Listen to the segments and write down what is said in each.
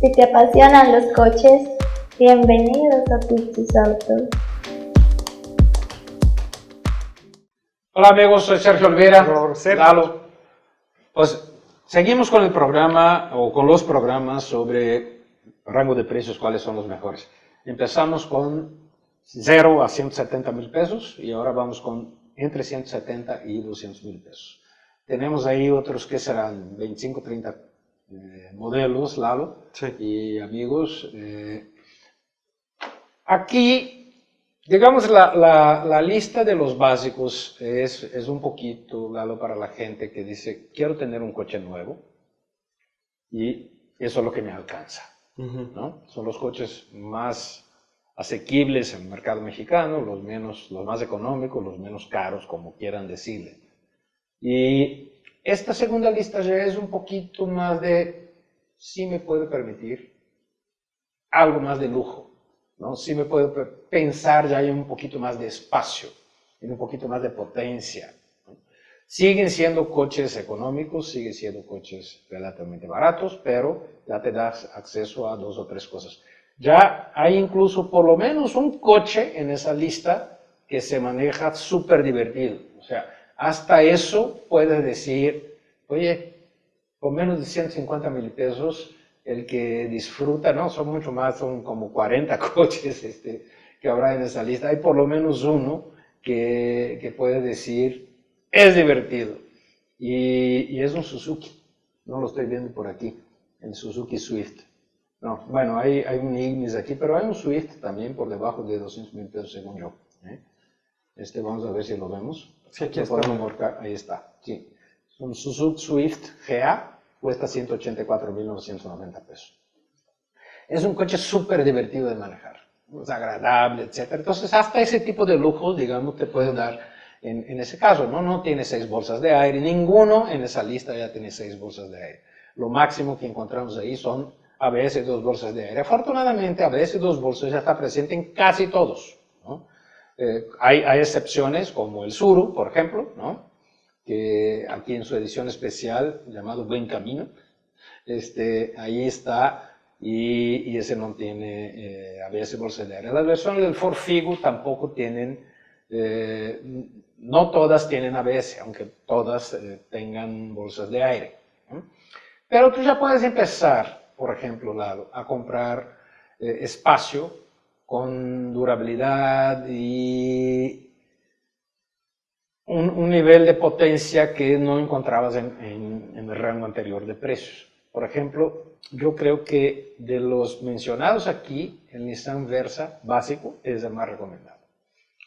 Si te apasionan los coches, bienvenidos a Pictus Autos. Hola amigos, soy Sergio Olvera. Lalo. Pues seguimos con el programa o con los programas sobre rango de precios, cuáles son los mejores. Empezamos con 0 a 170 mil pesos y ahora vamos con entre 170 y 200 mil pesos. Tenemos ahí otros que serán 25, 30 modelos, Lalo, Sí. y amigos. Aquí, digamos, la lista de los básicos es un poquito, Lalo, para la gente que dice, quiero tener un coche nuevo y eso es lo que me alcanza, ¿no? Son los coches más asequibles en el mercado mexicano, los más económicos, los menos caros, como quieran decirle. Y esta segunda lista ya es un poquito más de, sí me puede permitir algo más de lujo, ¿no? Sí me puedo pensar ya en un poquito más de espacio, en un poquito más de potencia, ¿no? Siguen siendo coches económicos, siguen siendo coches relativamente baratos, pero ya te das acceso a 2 o 3 cosas. Ya hay incluso por lo menos un coche en esa lista que se maneja súper divertido. O sea, hasta eso puedes decir, oye, con menos de 150 mil pesos, el que disfruta, no, son mucho más, son como 40 coches que habrá en esa lista. Hay por lo menos uno que puede decir, es divertido. Y es un Suzuki, no lo estoy viendo por aquí, el Suzuki Swift. No, bueno, hay un Ignis aquí, pero hay un Swift también por debajo de 200 mil pesos según yo. Vamos a ver si lo vemos. Sí, aquí lo está. podemos marcar, ahí está, sí. Un Suzuki Swift GA cuesta 184.990 pesos. Es un coche súper divertido de manejar, es agradable, etc. Entonces, hasta ese tipo de lujos, digamos, te puede dar en ese caso, ¿no? No tiene 6 bolsas de aire, ninguno en esa lista ya tiene 6 bolsas de aire. Lo máximo que encontramos ahí son ABS 2 bolsas de aire. Afortunadamente, ABS 2 bolsas ya está presente en casi todos, ¿no? Hay excepciones como el Tsuru, por ejemplo, ¿no? Que aquí en su edición especial llamado Buen Camino, ahí está y ese no tiene ABS bolsa de aire. Las versiones del Ford Figo tampoco tienen, no todas tienen ABS, aunque todas tengan bolsas de aire, ¿no? Pero tú ya puedes empezar, por ejemplo, Lalo, a comprar espacio con durabilidad y un nivel de potencia que no encontrabas en el rango anterior de precios. Por ejemplo, yo creo que de los mencionados aquí, el Nissan Versa básico es el más recomendado.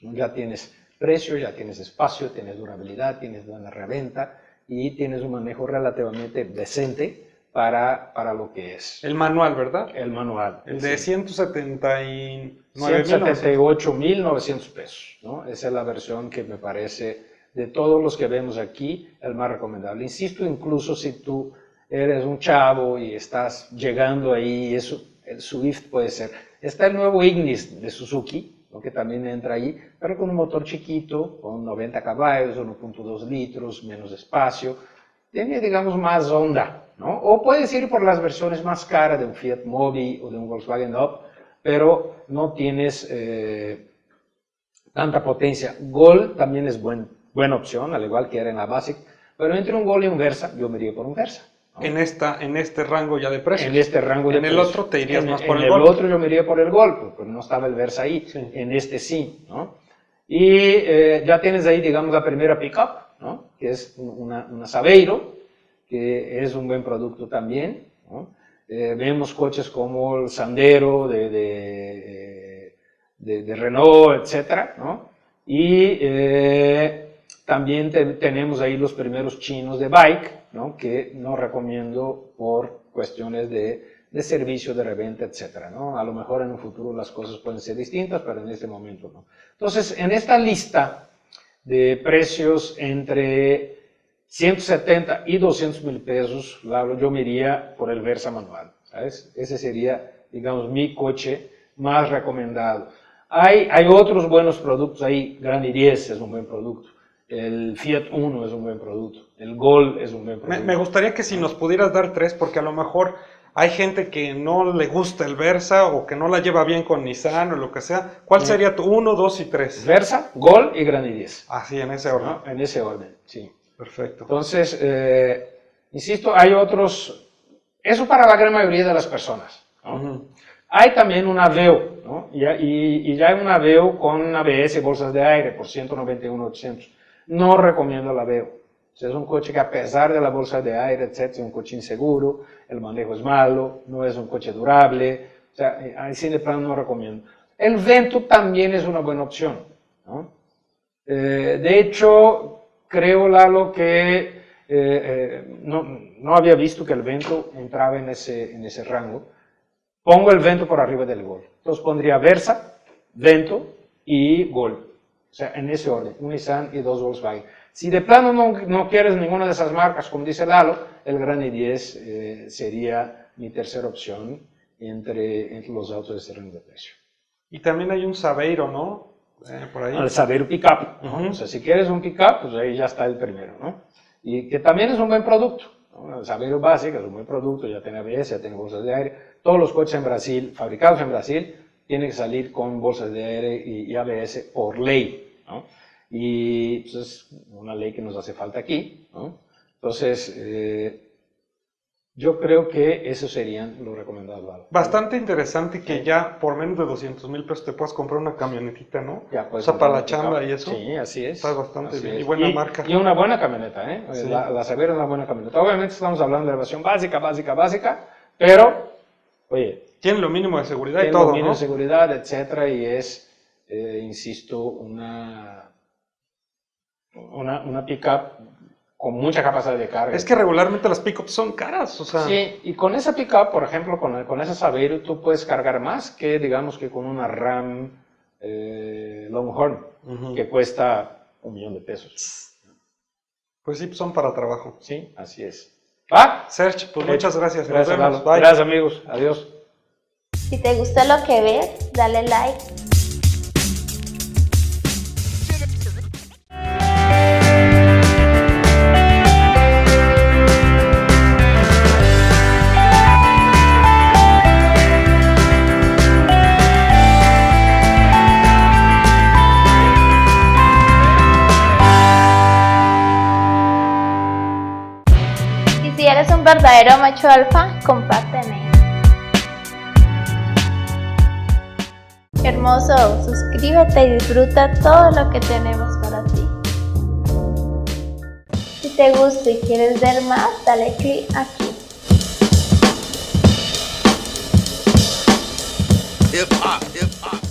Ya tienes precio, ya tienes espacio, tienes durabilidad, tienes buena reventa y tienes un manejo relativamente decente para lo que es. El manual, ¿verdad? El manual. El de 179.000. 178.900 pesos, ¿no? Esa es la versión que me parece, de todos los que vemos aquí, el más recomendable. Insisto, incluso si tú eres un chavo y estás llegando ahí, eso, el Swift puede ser. Está el nuevo Ignis de Suzuki, ¿no? Que también entra ahí, pero con un motor chiquito, con 90 caballos, 1.2 litros, menos espacio. Tiene, digamos, más onda, ¿no? O puedes ir por las versiones más caras de un Fiat Mobi o de un Volkswagen Up, pero no tienes tanta potencia. Gol también es buena opción, al igual que era en la Basic, pero entre un Gol y un Versa, yo me iría por un Versa, ¿no? En este rango ya de precios. En este rango de precios. En el otro te irías más por el Gol. Gol. En el otro yo me iría por el Gol, porque no estaba el Versa ahí. Sí. En este sí, ¿no? Y ya tienes ahí, digamos, la primera pickup, ¿no? Que es una Saveiro, que es un buen producto también, ¿no? Vemos coches como el Sandero de Renault, etcétera, ¿no? Y también tenemos ahí los primeros chinos de bike, ¿no? Que no recomiendo por cuestiones de servicio, de reventa, etcétera, ¿no? A lo mejor en un futuro las cosas pueden ser distintas, pero en este momento no. Entonces, en esta lista de precios entre 170 y 200 mil pesos, yo me iría por el Versa manual, ¿sabes? Ese sería, digamos, mi coche más recomendado. Hay otros buenos productos ahí, Gran i10 es un buen producto, el Fiat Uno es un buen producto, el Gol es un buen producto. Me gustaría que si nos pudieras dar 3, porque a lo mejor hay gente que no le gusta el Versa o que no la lleva bien con Nissan o lo que sea. ¿Cuál sería tu 1, 2 y 3? Versa, Gol y Gran i10. Así, en ese orden. ¿No? En ese orden, sí. Perfecto. Entonces, insisto, hay otros, eso para la gran mayoría de las personas, ¿no? Ujú. Hay también un Aveo, ¿no? Y ya hay un Aveo con ABS y bolsas de aire por 191.800. No recomiendo el Aveo. O sea, es un coche que a pesar de la bolsa de aire, etc., es un coche inseguro, el manejo es malo, no es un coche durable. O sea, ahí sí de plano no recomiendo. El Vento también es una buena opción, ¿no? De hecho, creo, Lalo, que no había visto que el Vento entraba en ese rango. Pongo el Vento por arriba del Gol. Entonces pondría Versa, Vento y Gol. O sea, en ese orden, un Nissan y 2 Volkswagen. Si de plano no quieres ninguna de esas marcas, como dice Lalo, el Gran i10 sería mi tercera opción entre los autos de ese rango de precio. Y también hay un Saveiro, ¿no? Por ahí. El Saveiro Pickup, ¿no? Ujú. O sea, si quieres un Pickup, pues ahí ya está el primero, ¿no? Y que también es un buen producto, ¿no? El Saveiro básico es un buen producto, ya tiene ABS, ya tiene bolsas de aire. Todos los coches en Brasil, fabricados en Brasil, tienen que salir con bolsas de aire y ABS por ley, ¿no? Y pues, es una ley que nos hace falta aquí, ¿no? Entonces, yo creo que esos serían los recomendados, Lalo. Bastante interesante que ya por menos de 200,000 pesos te puedas comprar una camionetita, ¿no? Ya O puedes sea, para la comprar un chamba pickup. y eso. Sí, así es. Está bastante Así bien. es. Y buena marca. Y una buena camioneta, ¿eh? Sí. La Saveiro es una buena camioneta. Obviamente estamos hablando de la versión básica, pero, oye, Tiene lo mínimo de seguridad y tiene todo, dominio ¿no? de seguridad, etcétera, y es, insisto, una pickup con mucha capacidad de carga. Es que regularmente las pickups son caras, o sea. Sí, y con esa pickup, por ejemplo, con esa Saveiro, tú puedes cargar más que, digamos, que con una Ram Longhorn, Ujú. que cuesta $1,000,000. Pues sí, son para trabajo. Sí, así es. ¿Va? Serge, pues muchas gracias. Gracias, Nos vemos. Lalo. Bye. Gracias, amigos. Adiós. Si te gusta lo que ves, dale like. Y si eres un verdadero macho alfa, compárteme. Hermoso, suscríbete y disfruta todo lo que tenemos para ti. Si te gusta y quieres ver más, dale click aquí. Hip hop.